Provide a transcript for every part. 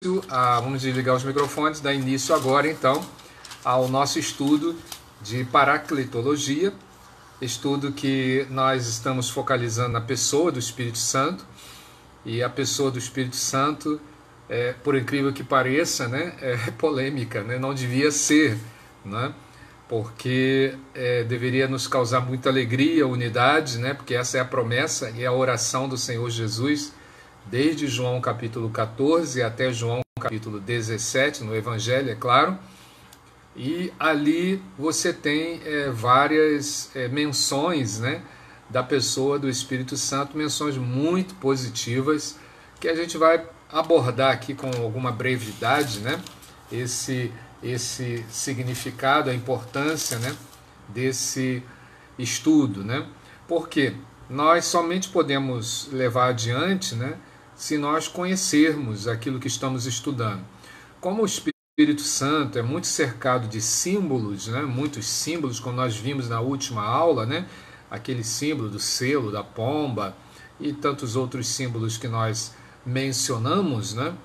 Vamos desligar os microfones, dar início agora então ao nosso estudo de paracletologia, estudo que nós estamos focalizando na pessoa do Espírito Santo. E a pessoa do Espírito Santo, por incrível que pareça, né, é polêmica, né? Não devia ser, né? Porque deveria nos causar muita alegria, unidade, né? Porque essa é a promessa e a oração do Senhor Jesus, desde João capítulo 14 até João capítulo 17, no Evangelho, é claro. E ali você tem várias menções, né, da pessoa do Espírito Santo, menções muito positivas, que a gente vai abordar aqui com alguma brevidade, né, esse significado, a importância, né, desse estudo, né? Porque nós somente podemos levar adiante, né, se nós conhecermos aquilo que estamos estudando. Como o Espírito Santo é muito cercado de símbolos, né, muitos símbolos, como nós vimos na última aula, né, aquele símbolo do selo, da pomba e tantos outros símbolos que nós mencionamos, né?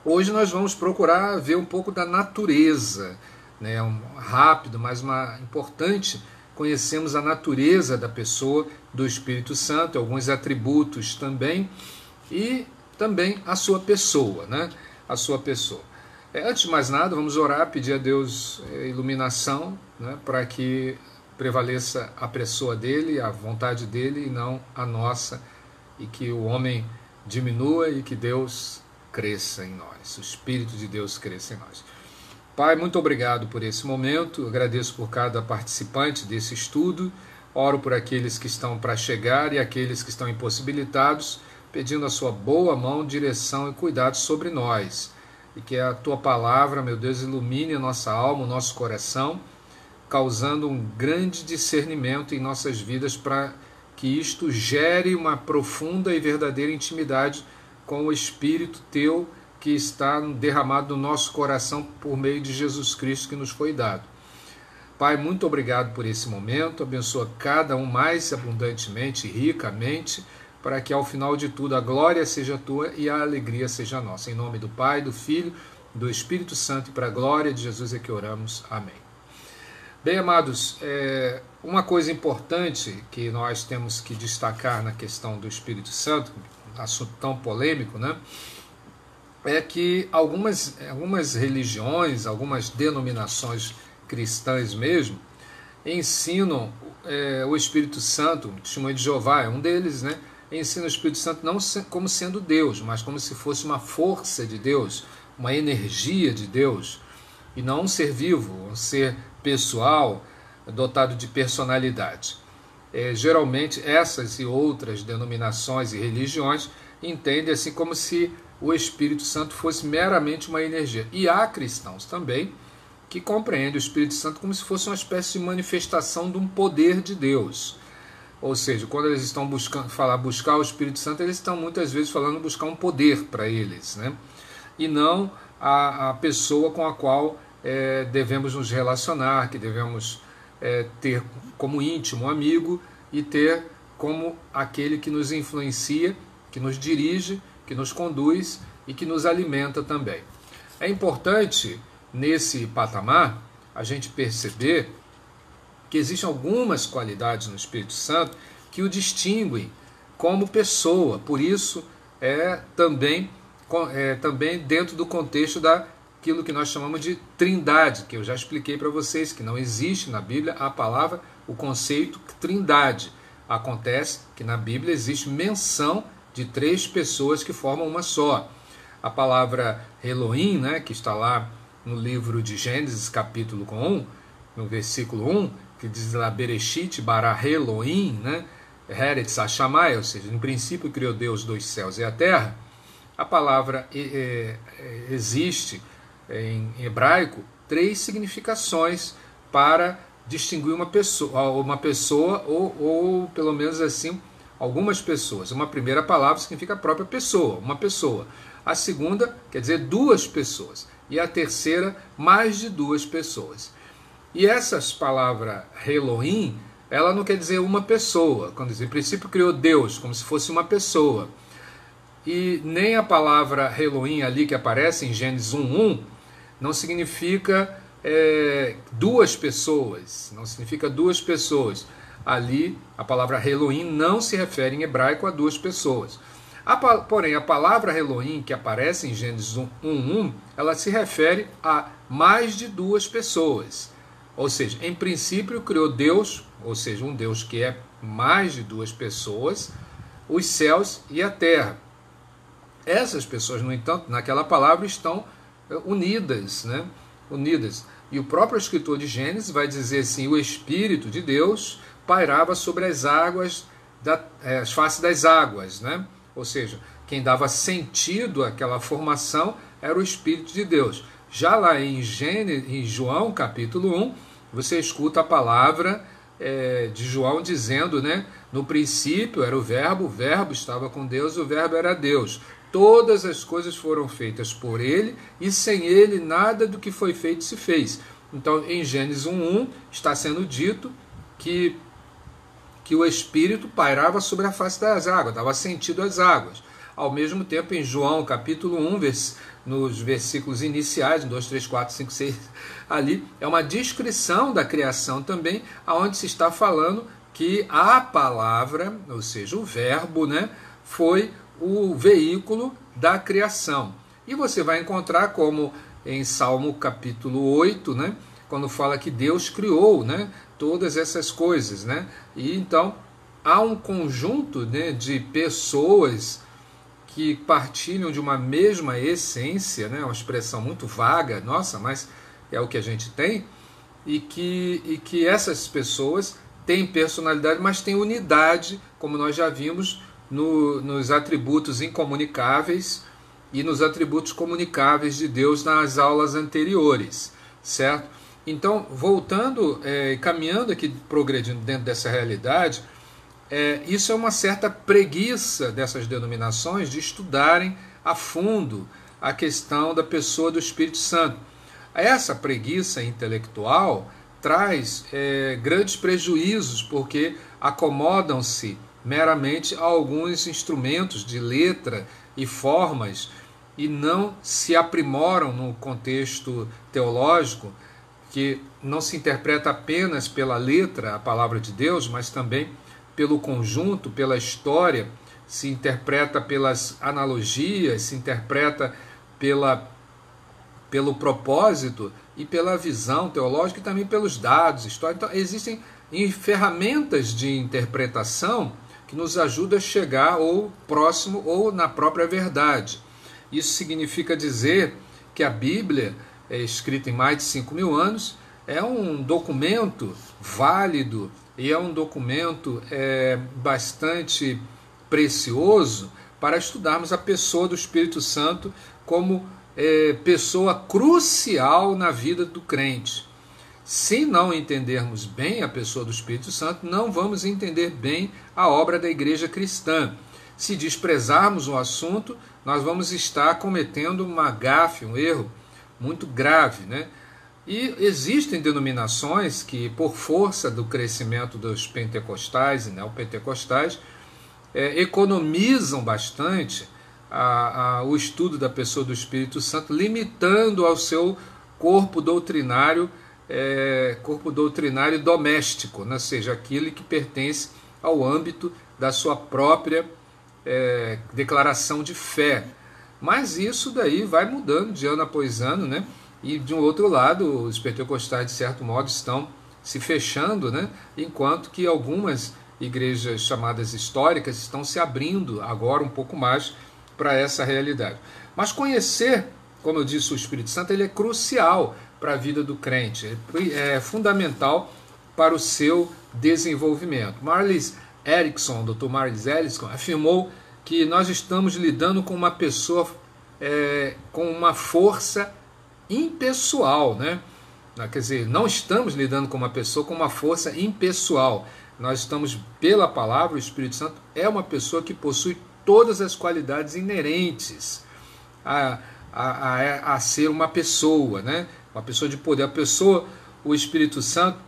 Hoje nós vamos procurar ver um pouco da natureza, né? Rápido, mas importante, conhecemos a natureza da pessoa do Espírito Santo, alguns atributos também, e também a sua pessoa, né? A sua pessoa. Antes de mais nada, vamos orar, pedir a Deus iluminação, né? Para que prevaleça a pessoa dele, a vontade dele e não a nossa, e que o homem diminua e que Deus cresça em nós, o Espírito de Deus cresça em nós. Pai, muito obrigado por esse momento, agradeço por cada participante desse estudo, oro por aqueles que estão para chegar e aqueles que estão impossibilitados, pedindo a sua boa mão, direção e cuidado sobre nós, e que a tua palavra, meu Deus, ilumine a nossa alma, o nosso coração, causando um grande discernimento em nossas vidas para que isto gere uma profunda e verdadeira intimidade com o Espírito Teu que está derramado no nosso coração por meio de Jesus Cristo que nos foi dado. Pai, muito obrigado por esse momento, abençoa cada um mais abundantemente, ricamente, para que ao final de tudo a glória seja Tua e a alegria seja nossa. Em nome do Pai, do Filho, do Espírito Santo e para a glória de Jesus é que oramos. Amém. Bem, amados, uma coisa importante que nós temos que destacar na questão do Espírito Santo, assunto tão polêmico, né, é que algumas religiões, algumas denominações cristãs mesmo, ensinam o Espírito Santo, o Testemunho de Jeová é um deles, né, ensina o Espírito Santo não como sendo Deus, mas como se fosse uma força de Deus, uma energia de Deus, e não um ser vivo, um ser pessoal, dotado de personalidade. Geralmente essas e outras denominações e religiões entendem assim como se o Espírito Santo fosse meramente uma energia. E há cristãos também que compreendem o Espírito Santo como se fosse uma espécie de manifestação de um poder de Deus. Ou seja, quando eles estão buscar o Espírito Santo, eles estão muitas vezes falando buscar um poder para eles, né? E não a pessoa com a qual devemos nos relacionar, que devemos ter como íntimo amigo e ter como aquele que nos influencia, que nos dirige, que nos conduz e que nos alimenta também. É importante, nesse patamar, a gente perceber que existem algumas qualidades no Espírito Santo que o distinguem como pessoa, por isso também dentro do contexto daquilo que nós chamamos de trindade, que eu já expliquei para vocês, que não existe na Bíblia a palavra, o conceito trindade. Acontece que na Bíblia existe menção de 3 pessoas que formam uma só. A palavra Elohim, né, que está lá no livro de Gênesis, capítulo 1, no versículo 1, que diz lá Bereshit bara Elohim, né, Eretz Hashamai, ou seja, no princípio criou Deus dos céus e a terra. A palavra existe em hebraico 3 significações para distinguir uma pessoa ou pelo menos assim algumas pessoas. Uma primeira palavra significa a própria pessoa, uma pessoa. A segunda quer dizer 2 pessoas e a terceira mais de 2 pessoas. E essas palavras Elohim, ela não quer dizer uma pessoa. Quando diz, em princípio criou Deus, como se fosse uma pessoa. E nem a palavra Elohim ali que aparece em Gênesis 1:1 não significa duas pessoas, não significa duas pessoas. Ali a palavra Elohim não se refere em hebraico a duas pessoas. Porém, a palavra Elohim que aparece em Gênesis 1:1, ela se refere a mais de duas pessoas. Ou seja, em princípio criou Deus, ou seja, um Deus que é mais de duas pessoas, os céus e a terra. Essas pessoas, no entanto, naquela palavra estão unidas, né? Unidas. E o próprio escritor de Gênesis vai dizer assim: o Espírito de Deus pairava sobre as águas, as faces das águas, né? Ou seja, quem dava sentido àquela formação era o Espírito de Deus. Já lá em João capítulo 1, você escuta a palavra de João dizendo, né? No princípio era o verbo estava com Deus, o verbo era Deus. Todas as coisas foram feitas por ele, e sem ele nada do que foi feito se fez. Então, em Gênesis 1:1 está sendo dito que o Espírito pairava sobre a face das águas, dava sentido às águas. Ao mesmo tempo, em João capítulo 1, nos versículos iniciais, 2, 3, 4, 5, 6, ali é uma descrição da criação também, onde se está falando que a palavra, ou seja, o verbo, né, foi o veículo da criação. E você vai encontrar como em Salmo capítulo 8, né, quando fala que Deus criou, né, todas essas coisas, né? E então há um conjunto, né, de pessoas que partilham de uma mesma essência, né, uma expressão muito vaga, nossa, mas é o que a gente tem, e que essas pessoas têm personalidade, mas têm unidade, como nós já vimos nos atributos incomunicáveis e nos atributos comunicáveis de Deus nas aulas anteriores, certo? Então, voltando, caminhando aqui, progredindo dentro dessa realidade, isso é uma certa preguiça dessas denominações de estudarem a fundo a questão da pessoa do Espírito Santo. Essa preguiça intelectual traz grandes prejuízos, porque acomodam-se meramente a alguns instrumentos de letra e formas e não se aprimoram no contexto teológico, que não se interpreta apenas pela letra a palavra de Deus, mas também pelo conjunto, pela história, se interpreta pelas analogias, se interpreta pelo propósito e pela visão teológica e também pelos dados históricos. Então, existem ferramentas de interpretação que nos ajudam a chegar ou próximo ou na própria verdade. Isso significa dizer que a Bíblia, escrita em mais de 5.000 anos, é um documento válido e é um documento bastante precioso para estudarmos a pessoa do Espírito Santo como pessoa crucial na vida do crente. Se não entendermos bem a pessoa do Espírito Santo, não vamos entender bem a obra da igreja cristã. Se desprezarmos o assunto, nós vamos estar cometendo uma gafe, um erro muito grave, né? E existem denominações que, por força do crescimento dos pentecostais e neopentecostais, economizam bastante o estudo da pessoa do Espírito Santo, limitando ao seu corpo doutrinário doméstico, né? Ou seja, aquele que pertence ao âmbito da sua própria declaração de fé. Mas isso daí vai mudando de ano após ano, né? E de um outro lado, os pentecostais, de certo modo, estão se fechando, né? Enquanto que algumas igrejas chamadas históricas estão se abrindo agora um pouco mais para essa realidade. Mas conhecer, como eu disse, o Espírito Santo, ele é crucial para a vida do crente, é fundamental para o seu desenvolvimento. Marlis Erickson, Dr. Marlis Erickson, afirmou que nós estamos lidando com uma pessoa com uma força impessoal, né? Quer dizer, não estamos lidando com uma pessoa com uma força impessoal. Nós estamos, pela palavra, o Espírito Santo é uma pessoa que possui todas as qualidades inerentes a ser uma pessoa, né? Uma pessoa de poder. O Espírito Santo,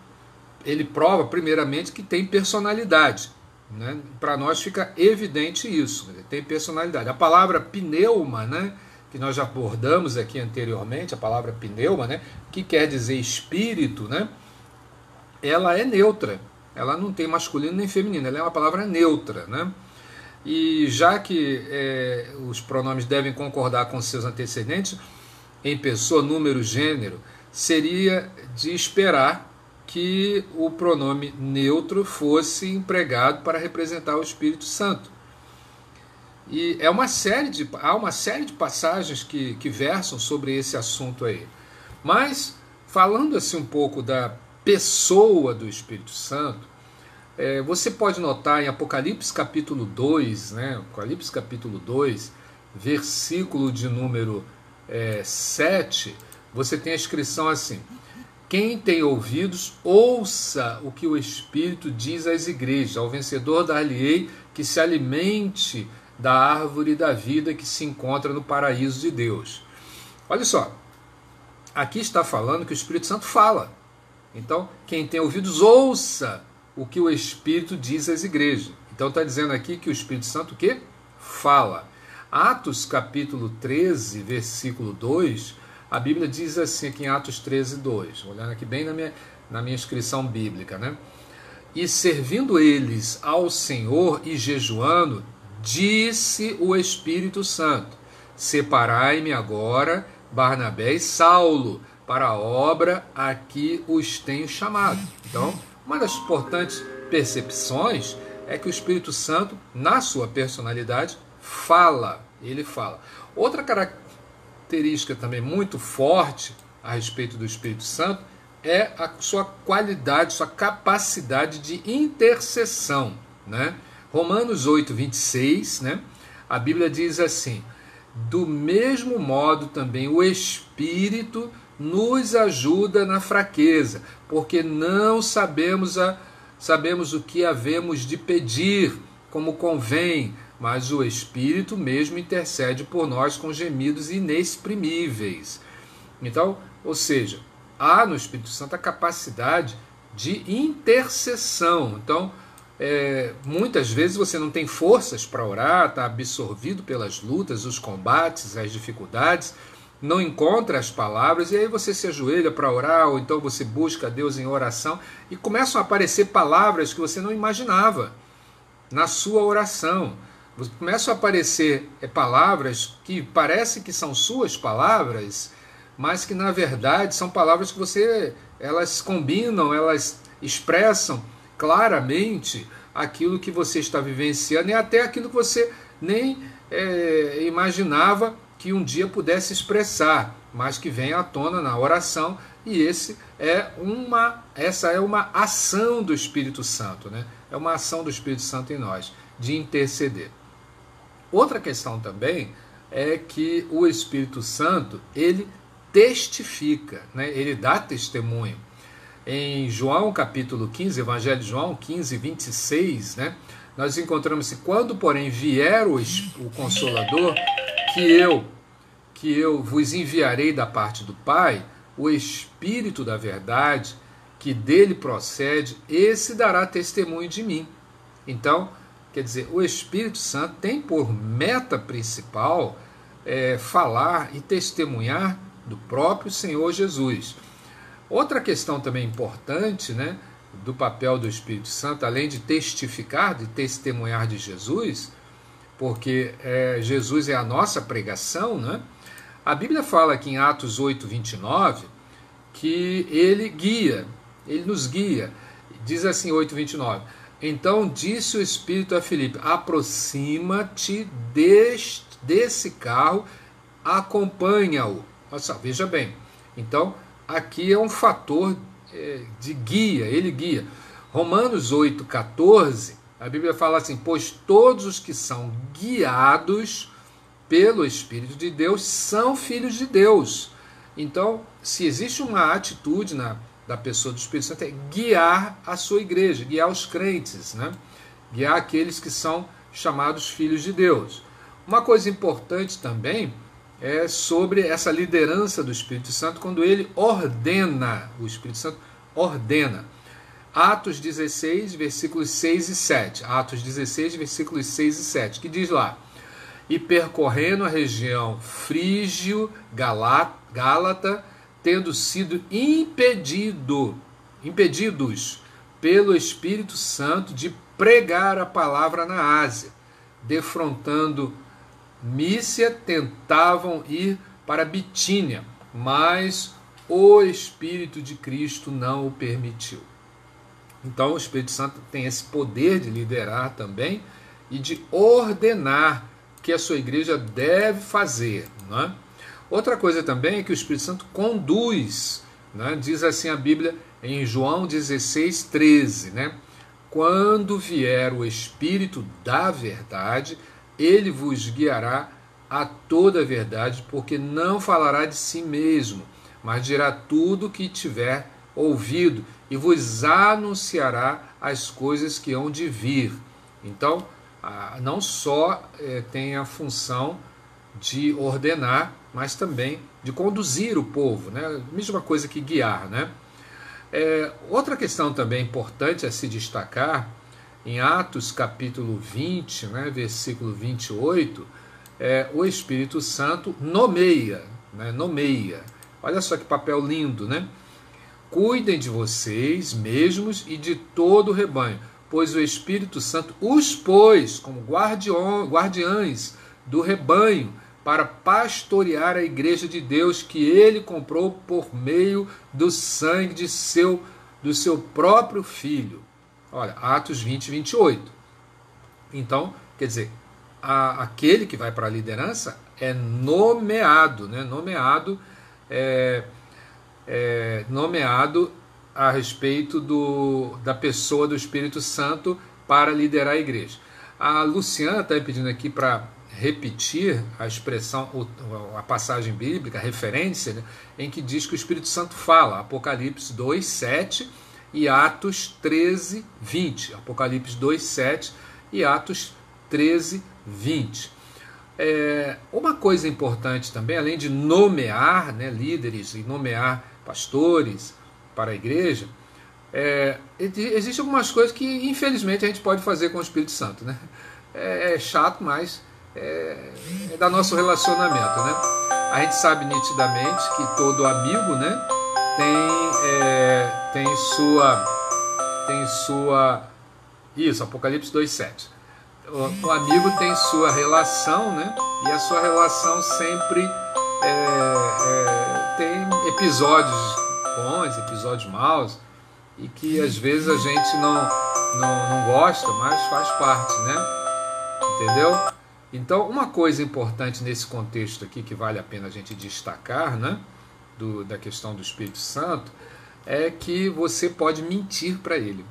ele prova primeiramente que tem personalidade. né? Para nós fica evidente isso, tem personalidade. A palavra pneuma, né, que nós já abordamos aqui anteriormente, a palavra pneuma, né, que quer dizer espírito, né, ela é neutra, ela não tem masculino nem feminino, ela é uma palavra neutra, né? E já que os pronomes devem concordar com seus antecedentes, em pessoa, número, gênero, seria de esperar que o pronome neutro fosse empregado para representar o Espírito Santo. E há uma série de passagens que versam sobre esse assunto aí. Mas, falando assim um pouco da pessoa do Espírito Santo, você pode notar em Apocalipse capítulo 2, né, Apocalipse capítulo 2, versículo de número 7, você tem a inscrição assim: quem tem ouvidos, ouça o que o Espírito diz às igrejas. Ao vencedor dar-lhe-ei que se alimente da árvore da vida que se encontra no paraíso de Deus. Olha só, aqui está falando que o Espírito Santo fala. Então, quem tem ouvidos, ouça o que o Espírito diz às igrejas. Então está dizendo aqui que o Espírito Santo o quê? Fala. Atos capítulo 13, versículo 2, a Bíblia diz assim aqui em Atos 13, 2, olhando aqui bem na minha inscrição bíblica, né? E servindo eles ao Senhor e jejuando, disse o Espírito Santo: separai-me agora Barnabé e Saulo para a obra a que os tenho chamado. Então, uma das importantes percepções é que o Espírito Santo, na sua personalidade, fala. Ele fala. Outra característica também muito forte a respeito do Espírito Santo é a sua qualidade, sua capacidade de intercessão, né? Romanos 8, 26, né? A Bíblia diz assim: do mesmo modo também o Espírito nos ajuda na fraqueza, porque não sabemos o que havemos de pedir como convém, mas o Espírito mesmo intercede por nós com gemidos inexprimíveis. Então, ou seja, há no Espírito Santo a capacidade de intercessão. Então, muitas vezes você não tem forças para orar, está absorvido pelas lutas, os combates, as dificuldades, não encontra as palavras, e aí você se ajoelha para orar, ou então você busca Deus em oração, e começam a aparecer palavras que você não imaginava na sua oração. Começam a aparecer palavras que parece que são suas palavras, mas que na verdade são palavras que elas combinam, elas expressam claramente aquilo que você está vivenciando, e até aquilo que você nem imaginava que um dia pudesse expressar, mas que vem à tona na oração, e essa é uma ação do Espírito Santo, né? É uma ação do Espírito Santo em nós, de interceder. Outra questão também é que o Espírito Santo, ele testifica, né? Ele dá testemunho. Em João capítulo 15, Evangelho de João 15, 26, né? Nós encontramos que quando, porém, vier o Consolador, que eu vos enviarei da parte do Pai, o Espírito da verdade, que dele procede, esse dará testemunho de mim. Então, quer dizer, o Espírito Santo tem por meta principal falar e testemunhar do próprio Senhor Jesus. Outra questão também importante, né, do papel do Espírito Santo, além de testificar, de testemunhar de Jesus, porque Jesus é a nossa pregação, né? A Bíblia fala aqui em Atos 8, 29, que ele nos guia. Diz assim, 8, 29, então disse o Espírito a Filipe: aproxima-te desse carro, acompanha-o. Veja bem, então aqui é um fator de guia, ele guia. Romanos 8, 14, a Bíblia fala assim: pois todos os que são guiados pelo Espírito de Deus são filhos de Deus. Então, se existe uma atitude da pessoa do Espírito Santo, é guiar a sua igreja, guiar os crentes, né? Guiar aqueles que são chamados filhos de Deus. Uma coisa importante também é sobre essa liderança do Espírito Santo, quando ele ordena, o Espírito Santo ordena. Atos 16, versículos 6 e 7. Atos 16, versículos 6 e 7, que diz lá: e percorrendo a região frígio-gálata, tendo sido impedidos pelo Espírito Santo de pregar a palavra na Ásia, defrontando Mícia, tentavam ir para Bitínia, mas o Espírito de Cristo não o permitiu. Então o Espírito Santo tem esse poder de liderar também e de ordenar que a sua igreja deve fazer, né? Outra coisa também é que o Espírito Santo conduz, né? Diz assim a Bíblia em João 16, 13, né? Quando vier o Espírito da verdade, ele vos guiará a toda a verdade, porque não falará de si mesmo, mas dirá tudo o que tiver ouvido e vos anunciará as coisas que hão de vir. Então, não só tem a função de ordenar, mas também de conduzir o povo, né? Mesma coisa que guiar, né? Outra questão também importante a se destacar, em Atos capítulo 20, né, versículo 28, o Espírito Santo nomeia, né? Nomeia. Olha só que papel lindo, né? Cuidem de vocês mesmos e de todo o rebanho, pois o Espírito Santo os pôs como guardiães do rebanho para pastorear a igreja de Deus que ele comprou por meio do sangue do seu próprio Filho. Olha, Atos 20, 28. Então, quer dizer, aquele que vai para a liderança é nomeado, né? Nomeado a respeito da pessoa do Espírito Santo para liderar a igreja. A Luciana está pedindo aqui para repetir a expressão, a passagem bíblica, a referência, né, em que diz que o Espírito Santo fala, Apocalipse 2, 7 e Atos 13, 20. Apocalipse 2, 7 e Atos 13, 20. Uma coisa importante também, além de nomear, né, líderes e nomear pastores para a igreja, existem algumas coisas que infelizmente a gente pode fazer com o Espírito Santo, né? É chato, mas é da nosso relacionamento, né? A gente sabe nitidamente que todo amigo, né, tem sua isso, Apocalipse 2:7. O amigo tem sua relação, né? E a sua relação sempre tem episódios bons, episódios maus, e que às vezes a gente não gosta, mas faz parte, né? Entendeu? Então, uma coisa importante nesse contexto aqui que vale a pena a gente destacar, né, da questão do Espírito Santo, é que você pode mentir para ele.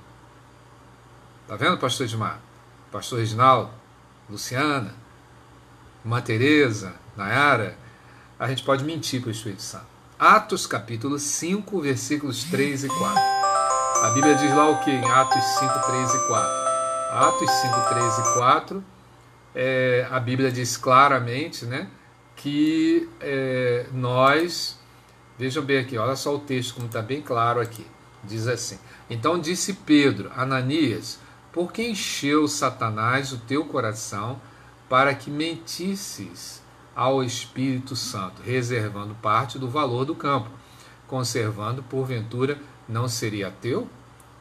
Tá vendo, pastor Edmar? Pastor Reginaldo, Luciana, Irmã Tereza, Nayara, a gente pode mentir para o Espírito Santo. Atos capítulo 5, versículos 3 e 4. A Bíblia diz lá o que em Atos 5, 3 e 4? Atos 5, 3 e 4, a Bíblia diz claramente, né, que nós, vejam bem aqui, olha só o texto como está bem claro aqui, diz assim: então disse Pedro, Ananias, por que encheu Satanás o teu coração para que mentisses ao Espírito Santo, reservando parte do valor do campo, conservando porventura não seria teu?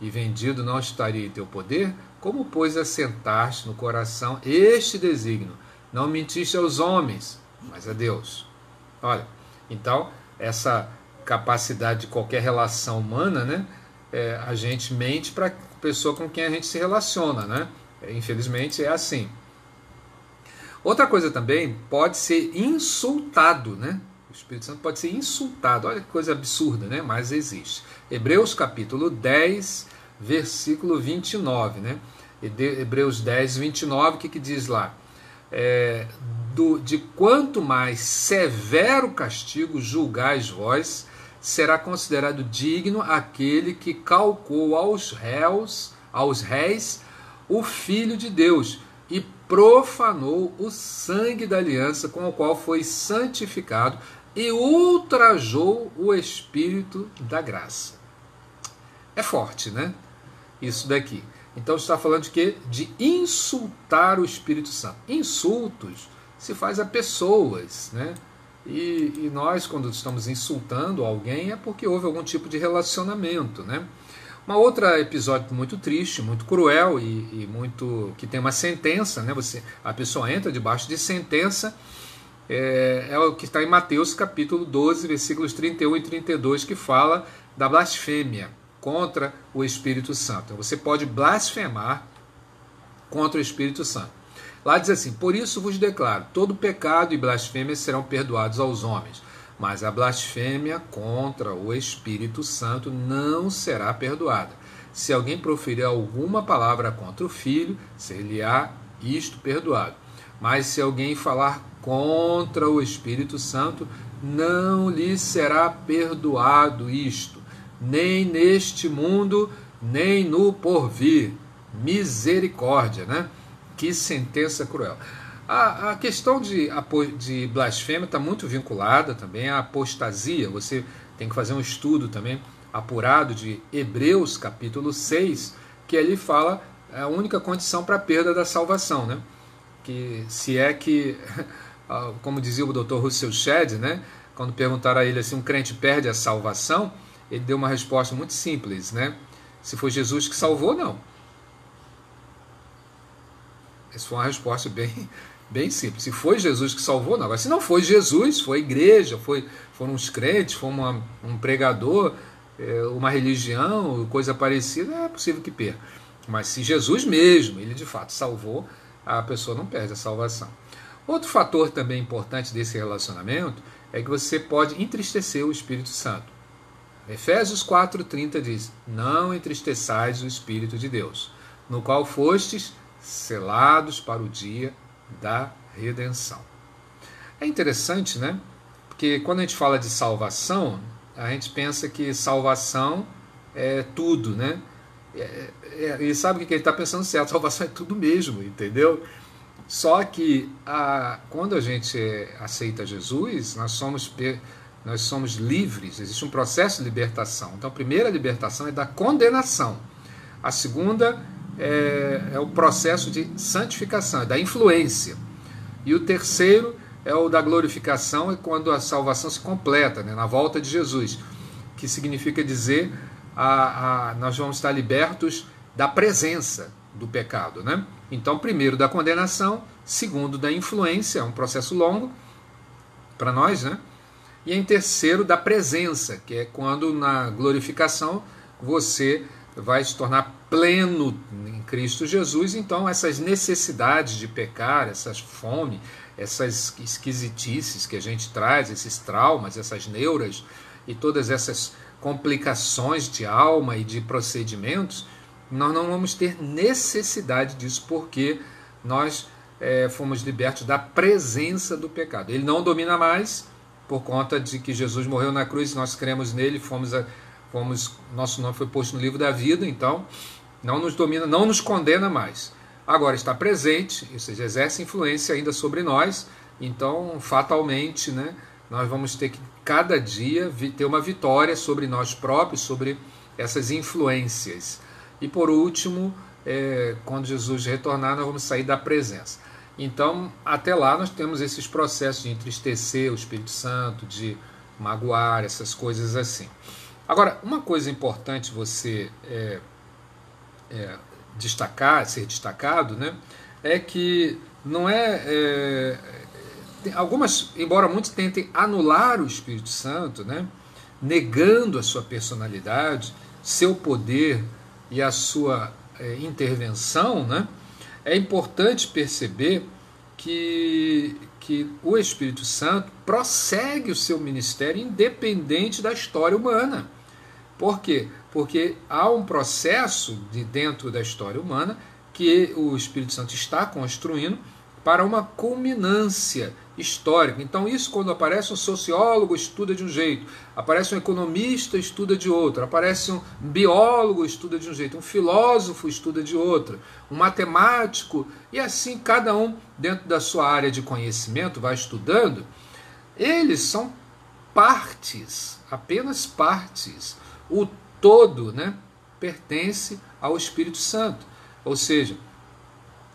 E vendido não estaria em teu poder? Como, pois, assentaste no coração este desígnio? Não mentiste aos homens, mas a Deus. Olha, então, essa capacidade de qualquer relação humana, né? A gente mente para a pessoa com quem a gente se relaciona, né? Infelizmente é assim. Outra coisa também, pode ser insultado, né? O Espírito Santo pode ser insultado. Olha que coisa absurda, né? Mas existe. Hebreus capítulo 10, versículo 29, né? Hebreus 10, 29, o que diz lá? De quanto mais severo castigo julgais vós, será considerado digno aquele que calcou aos réis o Filho de Deus e profanou o sangue da aliança com o qual foi santificado e ultrajou o Espírito da graça. É forte, né? isso daqui. Então está falando de quê? De insultar o Espírito Santo. Insultos se faz a pessoas, né? E nós, quando estamos insultando alguém, é porque houve algum tipo de relacionamento, né? Uma outra episódio muito triste, muito cruel e muito que tem uma sentença, né? A pessoa entra debaixo de sentença, é o que está em Mateus capítulo 12, versículos 31 e 32, que fala da blasfêmia contra o Espírito Santo. Então, você pode blasfemar contra o Espírito Santo. Lá diz assim: por isso vos declaro, todo pecado e blasfêmia serão perdoados aos homens, mas a blasfêmia contra o Espírito Santo não será perdoada. Se alguém proferir alguma palavra contra o Filho, ser-lhe-á isto perdoado. Mas se alguém falar contra o Espírito Santo, não lhe será perdoado isto, nem neste mundo, nem no porvir. Misericórdia, né? Que sentença cruel. A questão de blasfêmia está muito vinculada também à apostasia. Você tem que fazer um estudo também apurado de Hebreus capítulo 6, que ali fala a única condição para a perda da salvação, né? Que se é que, como dizia o Dr. Russell Shedd, né? Quando perguntaram a ele assim, um crente perde a salvação, ele deu uma resposta muito simples, né? Se foi Jesus que salvou, não. Essa foi uma resposta bem simples. Se foi Jesus que salvou, não. Agora, se não foi Jesus, foi a igreja, foram os crentes, foi um pregador, uma religião, coisa parecida, é possível que perca. Mas se Jesus mesmo, ele de fato salvou, a pessoa não perde a salvação. Outro fator também importante desse relacionamento é que você pode entristecer o Espírito Santo. Efésios 4,30 diz: não entristeçais o Espírito de Deus, no qual fostes selados para o dia da redenção. É interessante, né? Porque quando a gente fala de salvação, a gente pensa que salvação é tudo, né? E sabe o que ele está pensando certo? Salvação é tudo mesmo, entendeu? Só que quando a gente aceita Jesus, nós somos livres, existe um processo de libertação. Então a primeira libertação é da condenação. A segunda é o processo de santificação, é da influência. E o terceiro é o da glorificação, é quando a salvação se completa, né, na volta de Jesus, que significa dizer nós vamos estar libertos da presença do pecado, né? Então, primeiro da condenação, segundo da influência, é um processo longo para nós, né? E em terceiro da presença, que é quando na glorificação você vai se tornar pleno em Cristo Jesus. Então essas necessidades de pecar, essas fome, essas esquisitices que a gente traz, esses traumas, essas neuras e todas essas complicações de alma e de procedimentos, nós não vamos ter necessidade disso, porque nós fomos libertos da presença do pecado. Ele não domina mais, por conta de que Jesus morreu na cruz, nós cremos nele, nosso nome foi posto no livro da vida, então não nos domina, não nos condena mais. Agora está presente, ou seja, exerce influência ainda sobre nós, então fatalmente, né, nós vamos ter que cada dia ter uma vitória sobre nós próprios, sobre essas influências. E por último, quando Jesus retornar, nós vamos sair da presença. Então, até lá nós temos esses processos de entristecer o Espírito Santo, de magoar, essas coisas assim. Agora, uma coisa importante você ser destacado, né, é que não embora muitos tentem anular o Espírito Santo, né, negando a sua personalidade, seu poder e a sua intervenção, né, é importante perceber que o Espírito Santo prossegue o seu ministério independente da história humana. Por quê? Porque há um processo dentro da história humana que o Espírito Santo está construindo para uma culminância histórica. Então isso, quando aparece um sociólogo, estuda de um jeito, aparece um economista, estuda de outro, aparece um biólogo, estuda de um jeito, um filósofo estuda de outro, um matemático, e assim cada um dentro da sua área de conhecimento vai estudando. Eles são partes, apenas partes. O todo, né, pertence ao Espírito Santo. Ou seja,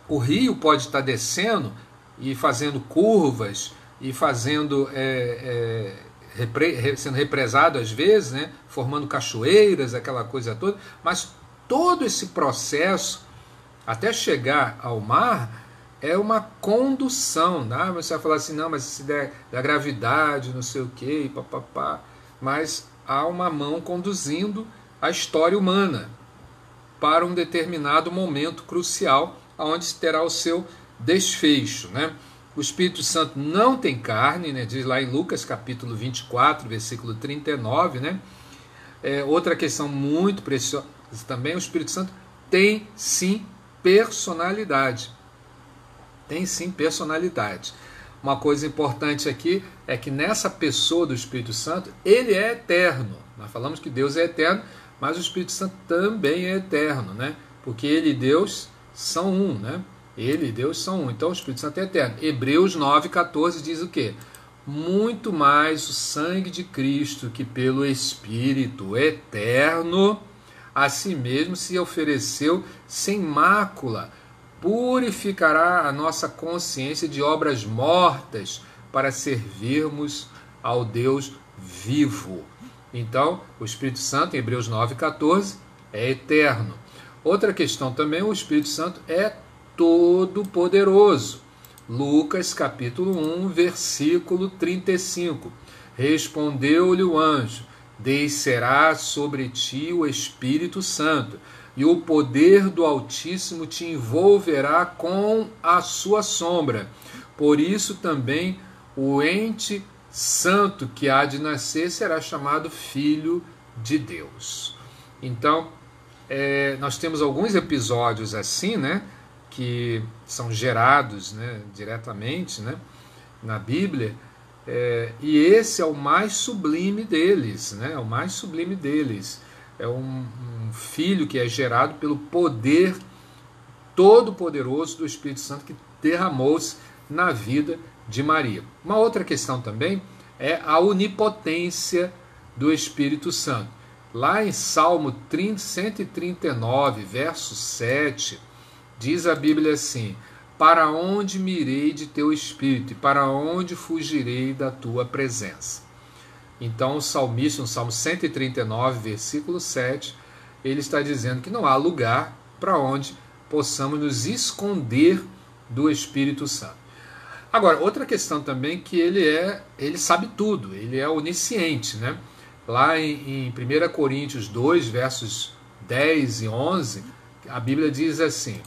o rio pode estar descendo e fazendo curvas e fazendo sendo represado às vezes, né, formando cachoeiras, aquela coisa toda, mas todo esse processo até chegar ao mar é uma condução, né? Você vai falar assim, não, mas se der da gravidade, não sei o que, papapá, mas há uma mão conduzindo a história humana para um determinado momento crucial, onde terá o seu desfecho, né? O Espírito Santo não tem carne, né? Diz lá em Lucas capítulo 24, versículo 39, né? Outra questão muito preciosa também, o Espírito Santo tem sim personalidade. Tem sim personalidade. Uma coisa importante aqui é que nessa pessoa do Espírito Santo, ele é eterno. Nós falamos que Deus é eterno, mas o Espírito Santo também é eterno, né? Porque ele e Deus são um, né? Ele e Deus são um. Então o Espírito Santo é eterno. Hebreus 9,14 diz o quê? Muito mais o sangue de Cristo, que pelo Espírito eterno a si mesmo se ofereceu sem mácula, purificará a nossa consciência de obras mortas para servirmos ao Deus vivo. Então, o Espírito Santo, em Hebreus 9,14, é eterno. Outra questão também, o Espírito Santo é todo-poderoso. Lucas capítulo 1, versículo 35. Respondeu-lhe o anjo: descerá sobre ti o Espírito Santo, e o poder do Altíssimo te envolverá com a sua sombra. Por isso também o ente santo que há de nascer será chamado Filho de Deus. Então, nós temos alguns episódios assim, né, que são gerados, né, diretamente, né, na Bíblia, e esse é o mais sublime deles, né, o mais sublime deles. É um filho que é gerado pelo poder todo-poderoso do Espírito Santo que derramou-se na vida de Maria. Uma outra questão também é a onipotência do Espírito Santo. Lá em Salmo 139, verso 7, diz a Bíblia assim: para onde me irei de teu Espírito, e para onde fugirei da tua presença? Então o salmista, no Salmo 139, versículo 7, ele está dizendo que não há lugar para onde possamos nos esconder do Espírito Santo. Agora, outra questão também que ele sabe tudo, ele é onisciente, né? Lá em 1 Coríntios 2, versos 10 e 11, a Bíblia diz assim: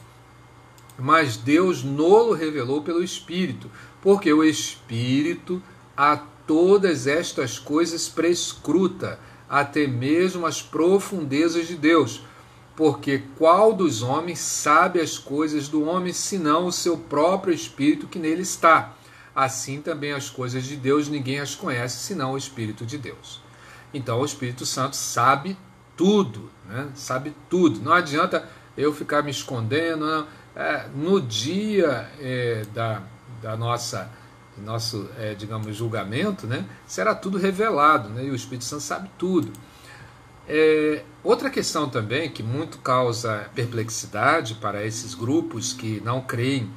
mas Deus nolo revelou pelo Espírito, porque o Espírito a todas estas coisas prescruta, até mesmo as profundezas de Deus. Porque qual dos homens sabe as coisas do homem, senão o seu próprio Espírito que nele está? Assim também as coisas de Deus ninguém as conhece, senão o Espírito de Deus. Então o Espírito Santo sabe tudo, né? Sabe tudo. Não adianta eu ficar me escondendo, não. No dia da nosso digamos, julgamento, né, será tudo revelado, né, e o Espírito Santo sabe tudo. Outra questão também que muito causa perplexidade para esses grupos que não creem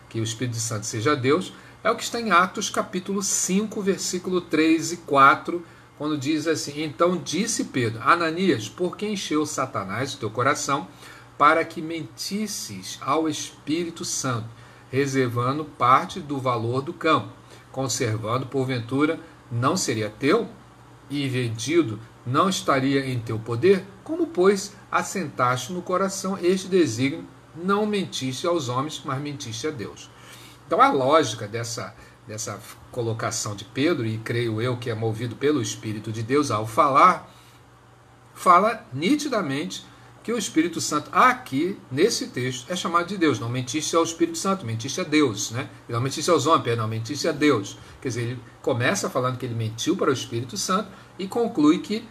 que o Espírito Santo seja Deus é o que está em Atos capítulo 5, versículo 3 e 4, quando diz assim: então disse Pedro: Ananias, por que encheu Satanás o teu coração para que mentisses ao Espírito Santo, reservando parte do valor do campo, conservando, porventura, não seria teu? E vendido, não estaria em teu poder? Como, pois, assentaste no coração este desígnio, não mentiste aos homens, mas mentiste a Deus? Então a lógica dessa colocação de Pedro, e creio eu que é movido pelo Espírito de Deus ao falar, fala nitidamente que o Espírito Santo aqui, nesse texto, é chamado de Deus. Não mentiste ao Espírito Santo, mentiste a Deus, né? Não mentiste aos homens, não mentiste a Deus. Quer dizer, ele começa falando que ele mentiu para o Espírito Santo e conclui que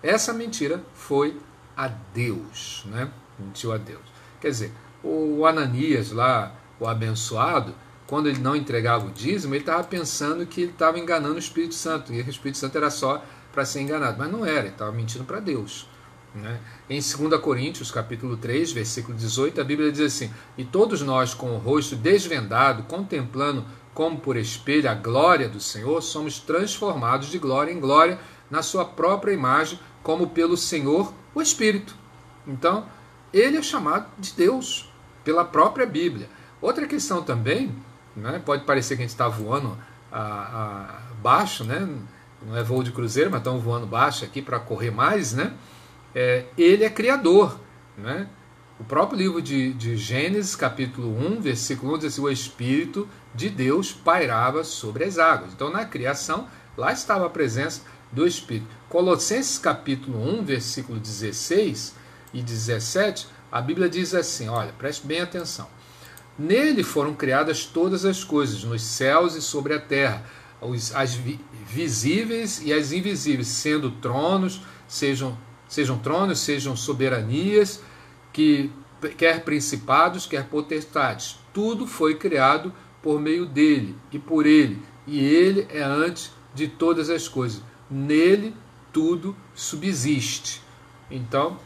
essa mentira foi a Deus, né? Mentiu a Deus. Quer dizer, o Ananias lá, o abençoado, quando ele não entregava o dízimo, ele estava pensando que ele estava enganando o Espírito Santo, e o Espírito Santo era só para ser enganado, mas não era, ele estava mentindo para Deus. né? Em 2 Coríntios, capítulo 3, versículo 18, a Bíblia diz assim: e todos nós, com o rosto desvendado, contemplando como por espelho a glória do Senhor, somos transformados de glória em glória na sua própria imagem, como pelo Senhor, o Espírito. Então, ele é chamado de Deus, pela própria Bíblia. Outra questão também, né, pode parecer que a gente está voando baixo, né? Não é voo de cruzeiro, mas estamos voando baixo aqui para correr mais, né? Ele é criador, né? O próprio livro de Gênesis, capítulo 1, versículo 1, diz assim: o Espírito de Deus pairava sobre as águas. Então, na criação, lá estava a presença do Espírito. Colossenses, capítulo 1, versículo 16 e 17, a Bíblia diz assim, olha, preste bem atenção. Nele foram criadas todas as coisas, nos céus e sobre a terra, as visíveis e as invisíveis, sendo tronos, sejam tronos, sejam soberanias, quer principados, quer potestades. Tudo foi criado por meio dele e por ele, e ele é antes de todas as coisas. Nele tudo subsiste. Então,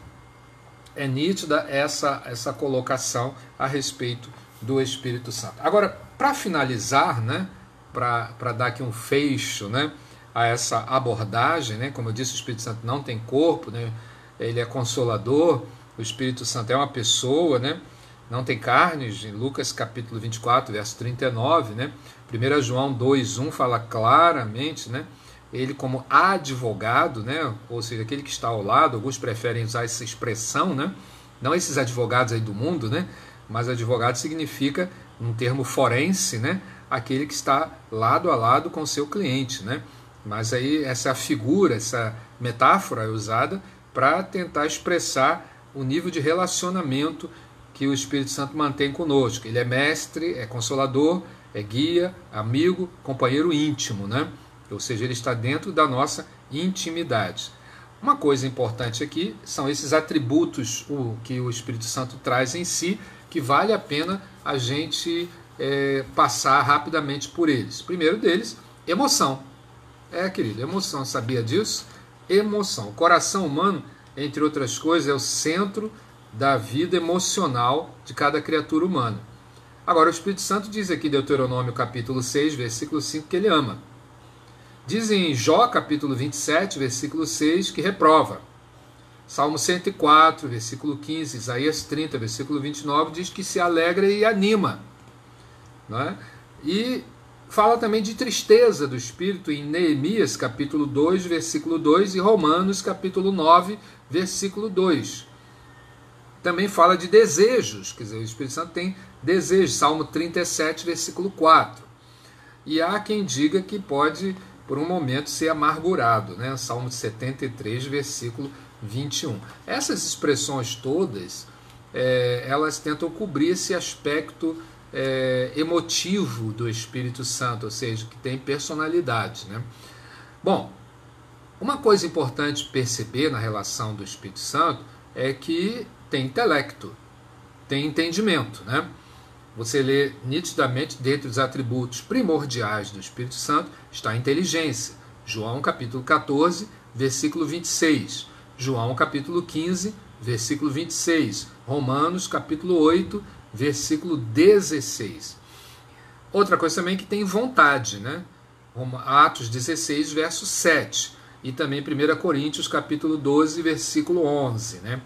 é nítida essa colocação a respeito do Espírito Santo. Agora, para finalizar, né, para dar aqui um fecho, né, a essa abordagem, né, como eu disse, o Espírito Santo não tem corpo, né, ele é consolador, o Espírito Santo é uma pessoa, né, não tem carnes, em Lucas capítulo 24, verso 39, né, 1 João 2,1 fala claramente, né, ele como advogado, né, ou seja, aquele que está ao lado, alguns preferem usar essa expressão, né, não esses advogados aí do mundo, né, mas advogado significa, um termo forense, né, aquele que está lado a lado com o seu cliente, né, mas aí essa figura, essa metáfora é usada para tentar expressar o nível de relacionamento que o Espírito Santo mantém conosco. Ele é mestre, é consolador, é guia, amigo, companheiro íntimo, né? Ou seja, ele está dentro da nossa intimidade. Uma coisa importante aqui são esses atributos que o Espírito Santo traz em si, que vale a pena a gente passar rapidamente por eles. Primeiro deles, emoção. Querido, emoção, sabia disso? Emoção. O coração humano, entre outras coisas, é o centro da vida emocional de cada criatura humana. Agora, o Espírito Santo diz aqui, Deuteronômio capítulo 6, versículo 5, que ele ama. Diz em Jó capítulo 27, versículo 6, que reprova. Salmo 104, versículo 15, Isaías 30, versículo 29, diz que se alegra e anima. Não é? E fala também de tristeza do Espírito em Neemias capítulo 2, versículo 2 e Romanos capítulo 9, versículo 2. Também fala de desejos, quer dizer, o Espírito Santo tem desejos, Salmo 37, versículo 4. E há quem diga que pode, por um momento, ser amargurado, né? Salmo 73, versículo 21. Essas expressões todas, elas tentam cobrir esse aspecto emotivo do Espírito Santo, ou seja, que tem personalidade, né? Bom, uma coisa importante perceber na relação do Espírito Santo é que tem intelecto, tem entendimento, né? Você lê nitidamente, dentre os atributos primordiais do Espírito Santo, está a inteligência. João capítulo 14, versículo 26. João capítulo 15, versículo 26. Romanos capítulo 8, versículo 16. Outra coisa também que tem vontade, né? Atos 16, verso 7. E também 1 Coríntios capítulo 12, versículo 11, né?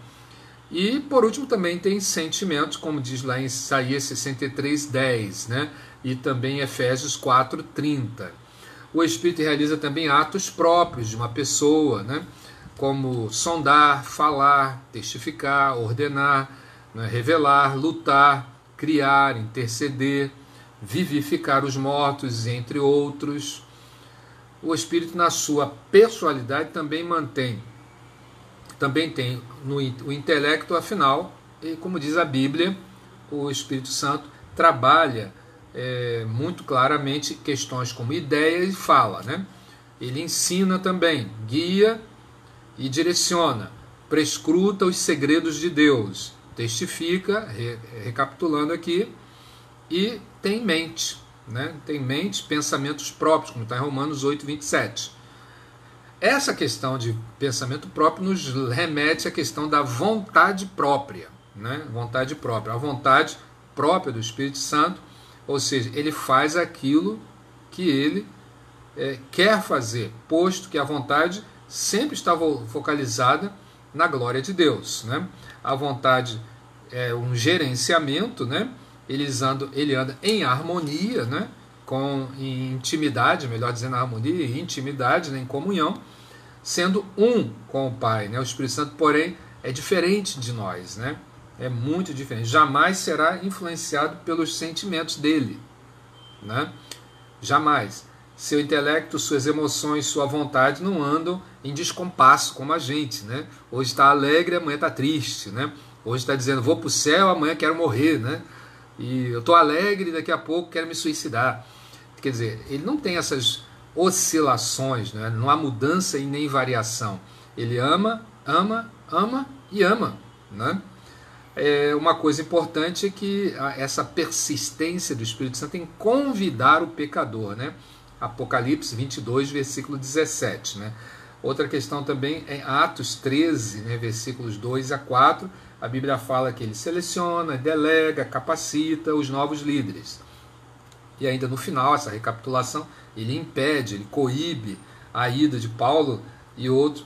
E, por último, também tem sentimentos, como diz lá em Isaías 63, 10, né? E também em Efésios 4, 30. O Espírito realiza também atos próprios de uma pessoa, né? Como sondar, falar, testificar, ordenar, né? Revelar, lutar, criar, interceder, vivificar os mortos, entre outros. O Espírito, na sua personalidade, também tem o intelecto, afinal, e como diz a Bíblia, o Espírito Santo trabalha muito claramente questões como ideia e fala, né? Ele ensina também, guia e direciona, prescruta os segredos de Deus, testifica, recapitulando aqui, e tem mente, né? Tem mente, pensamentos próprios, como está em Romanos 8, 27. essa questão de pensamento próprio nos remete à questão da vontade própria, né? Vontade própria. A vontade própria do Espírito Santo, ou seja, ele faz aquilo que ele quer fazer, posto que a vontade sempre está focalizada na glória de Deus, né? A vontade é um gerenciamento, né? Ele anda em harmonia, né? Em intimidade, melhor dizendo, harmonia e intimidade, né? Em comunhão, sendo um com o Pai, né? O Espírito Santo, porém, é diferente de nós, né? É muito diferente. Jamais será influenciado pelos sentimentos dele, né? Jamais. Seu intelecto, suas emoções, sua vontade não andam em descompasso como a gente, né? Hoje está alegre, amanhã está triste, né? Hoje está dizendo, vou para o céu, amanhã quero morrer, né? E eu estou alegre, daqui a pouco quero me suicidar. Quer dizer, ele não tem essas oscilações, né? Não há mudança e nem variação. Ele ama, ama, ama e ama, né? Uma coisa importante é que essa persistência do Espírito Santo em convidar o pecador, né? Apocalipse 22, versículo 17, né? Outra questão também é Atos 13, né? Versículos 2 a 4, a Bíblia fala que ele seleciona, delega, capacita os novos líderes. E ainda no final, essa recapitulação, ele impede, ele coíbe a ida de Paulo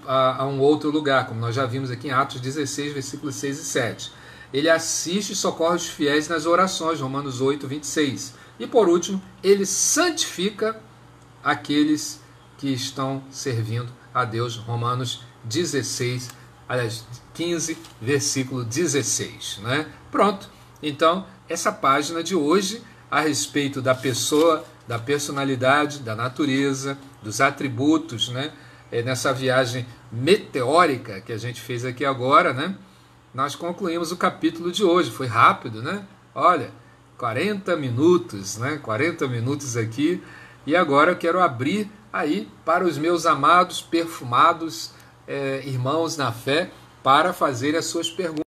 a um outro lugar, como nós já vimos aqui em Atos 16, versículos 6 e 7. Ele assiste e socorre os fiéis nas orações, Romanos 8, 26. E por último, ele santifica aqueles que estão servindo a Deus, Romanos 16, aliás, 15, versículo 16. Né? Pronto, então, essa página de hoje, a respeito da pessoa, da personalidade, da natureza, dos atributos, né? Nessa viagem meteórica que a gente fez aqui agora, né? Nós concluímos o capítulo de hoje, foi rápido, né? Olha, 40 minutos, né? 40 minutos aqui, e agora eu quero abrir aí para os meus amados, perfumados irmãos na fé, para fazer as suas perguntas.